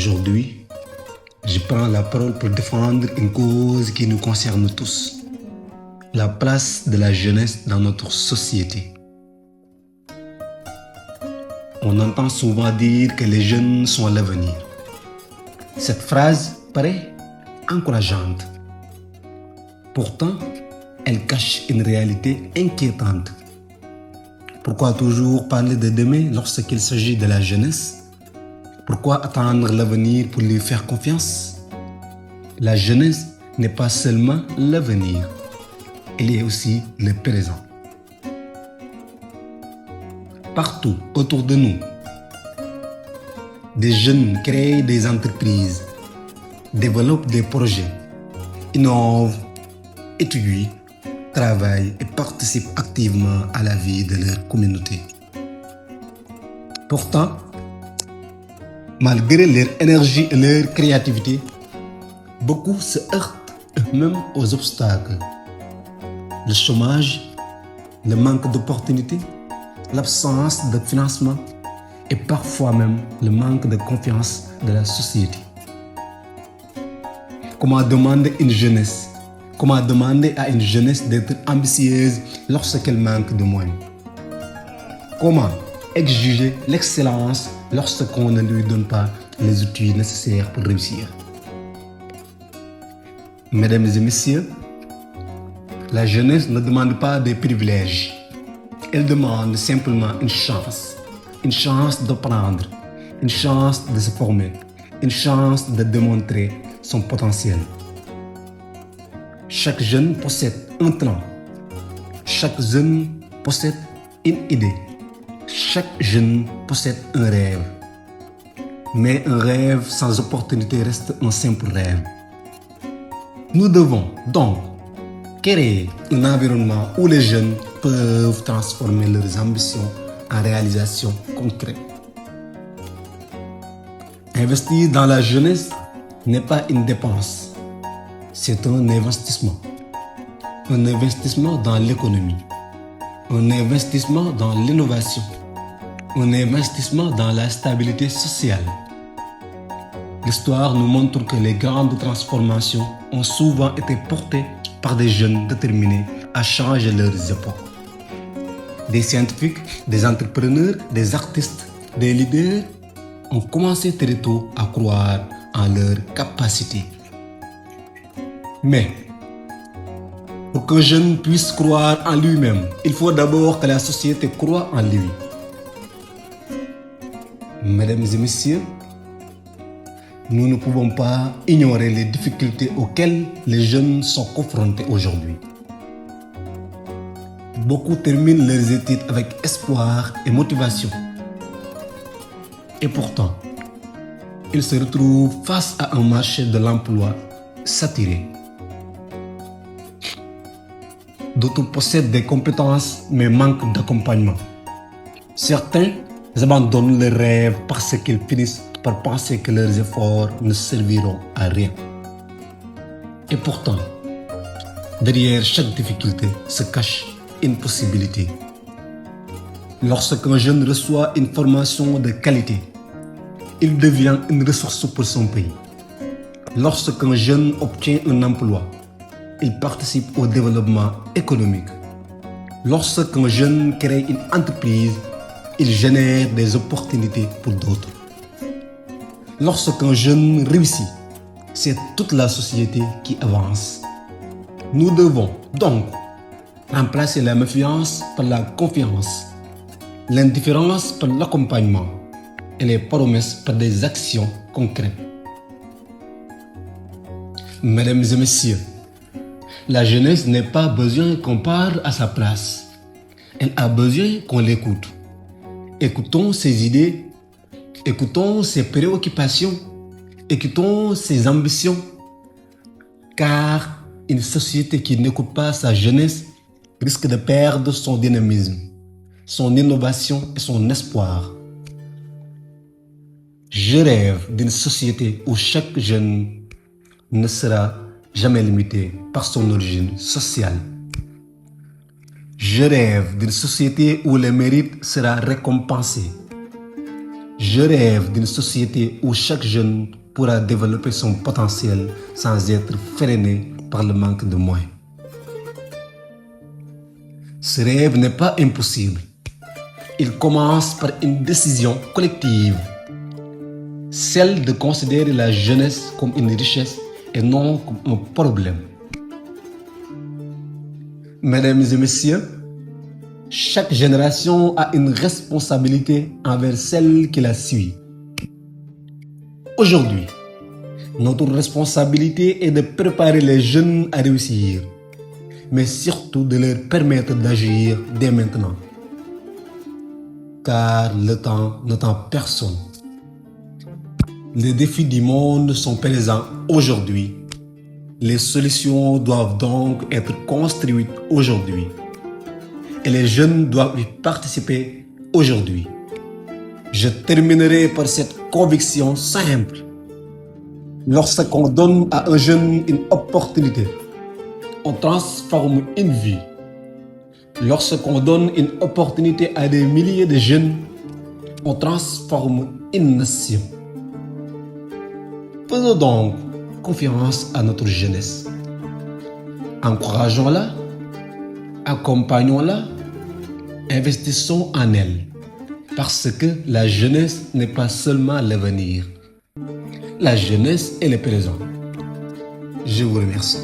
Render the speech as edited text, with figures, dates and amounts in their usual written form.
Aujourd'hui, je prends la parole pour défendre une cause qui nous concerne tous, la place de la jeunesse dans notre société. On entend souvent dire que les jeunes sont l'avenir. Cette phrase paraît encourageante. Pourtant, elle cache une réalité inquiétante. Pourquoi toujours parler de demain lorsqu'il s'agit de la jeunesse? Pourquoi attendre l'avenir pour lui faire confiance? La jeunesse n'est pas seulement l'avenir, elle est aussi le présent. Partout autour de nous, des jeunes créent des entreprises, développent des projets, innovent, étudient, travaillent et participent activement à la vie de leur communauté. Pourtant, malgré leur énergie et leur créativité, beaucoup se heurtent eux-mêmes aux obstacles. Le chômage, le manque d'opportunités, l'absence de financement et parfois même le manque de confiance de la société. Comment demander à une jeunesse d'être ambitieuse lorsqu'elle manque de moyens? Comment exiger l'excellence lorsqu'on ne lui donne pas les outils nécessaires pour réussir? Mesdames et messieurs, la jeunesse ne demande pas des privilèges. Elle demande simplement une chance d'apprendre, une chance de se former, une chance de démontrer son potentiel. Chaque jeune possède un talent, chaque jeune possède une idée, chaque jeune possède un rêve. Mais un rêve sans opportunité reste un simple rêve. Nous devons donc créer un environnement où les jeunes peuvent transformer leurs ambitions en réalisations concrètes. Investir dans la jeunesse n'est pas une dépense, c'est un investissement. Un investissement dans l'économie, un investissement dans l'innovation, un investissement dans la stabilité sociale. L'histoire nous montre que les grandes transformations ont souvent été portées par des jeunes déterminés à changer leurs époques. Des scientifiques, des entrepreneurs, des artistes, des leaders ont commencé très tôt à croire en leurs capacités. Mais pour qu'un jeune puisse croire en lui-même, il faut d'abord que la société croie en lui. Mesdames et messieurs, nous ne pouvons pas ignorer les difficultés auxquelles les jeunes sont confrontés aujourd'hui. Beaucoup terminent leurs études avec espoir et motivation. Et pourtant, ils se retrouvent face à un marché de l'emploi saturé. D'autres possèdent des compétences mais manquent d'accompagnement. Certains abandonnent leurs rêves parce qu'ils finissent par penser que leurs efforts ne serviront à rien. Et pourtant, derrière chaque difficulté se cache une possibilité. Lorsqu'un jeune reçoit une formation de qualité, il devient une ressource pour son pays. Lorsqu'un jeune obtient un emploi, il participe au développement économique. Lorsqu'un jeune crée une entreprise, il génère des opportunités pour d'autres. Lorsqu'un jeune réussit, c'est toute la société qui avance. Nous devons donc remplacer la méfiance par la confiance, l'indifférence par l'accompagnement et les promesses par des actions concrètes. Mesdames et messieurs, la jeunesse n'a pas besoin qu'on parle à sa place. Elle a besoin qu'on l'écoute. Écoutons ses idées, écoutons ses préoccupations, écoutons ses ambitions. Car une société qui n'écoute pas sa jeunesse risque de perdre son dynamisme, son innovation et son espoir. Je rêve d'une société où chaque jeune ne sera jamais limité par son origine sociale. Je rêve d'une société où le mérite sera récompensé, Je rêve d'une société où chaque jeune pourra développer son potentiel sans être freiné par le manque de moyens. Ce rêve n'est pas impossible. Il commence par une décision collective, celle de considérer la jeunesse comme une richesse et non comme un problème. Mesdames et messieurs, chaque génération a une responsabilité envers celle qui la suit. Aujourd'hui, notre responsabilité est de préparer les jeunes à réussir, mais surtout de leur permettre d'agir dès maintenant. Car le temps n'attend personne. Les défis du monde sont présents aujourd'hui. Les solutions doivent donc être construites aujourd'hui. Et les jeunes doivent y participer aujourd'hui. Je terminerai par cette conviction simple. Lorsqu'on donne à un jeune une opportunité, on transforme une vie. Lorsqu'on donne une opportunité à des milliers de jeunes, on transforme une nation. Faisons donc confiance à notre jeunesse. Encourageons-la, accompagnons-la, investissons en elle. Parce que la jeunesse n'est pas seulement l'avenir. La jeunesse est le présent. Je vous remercie.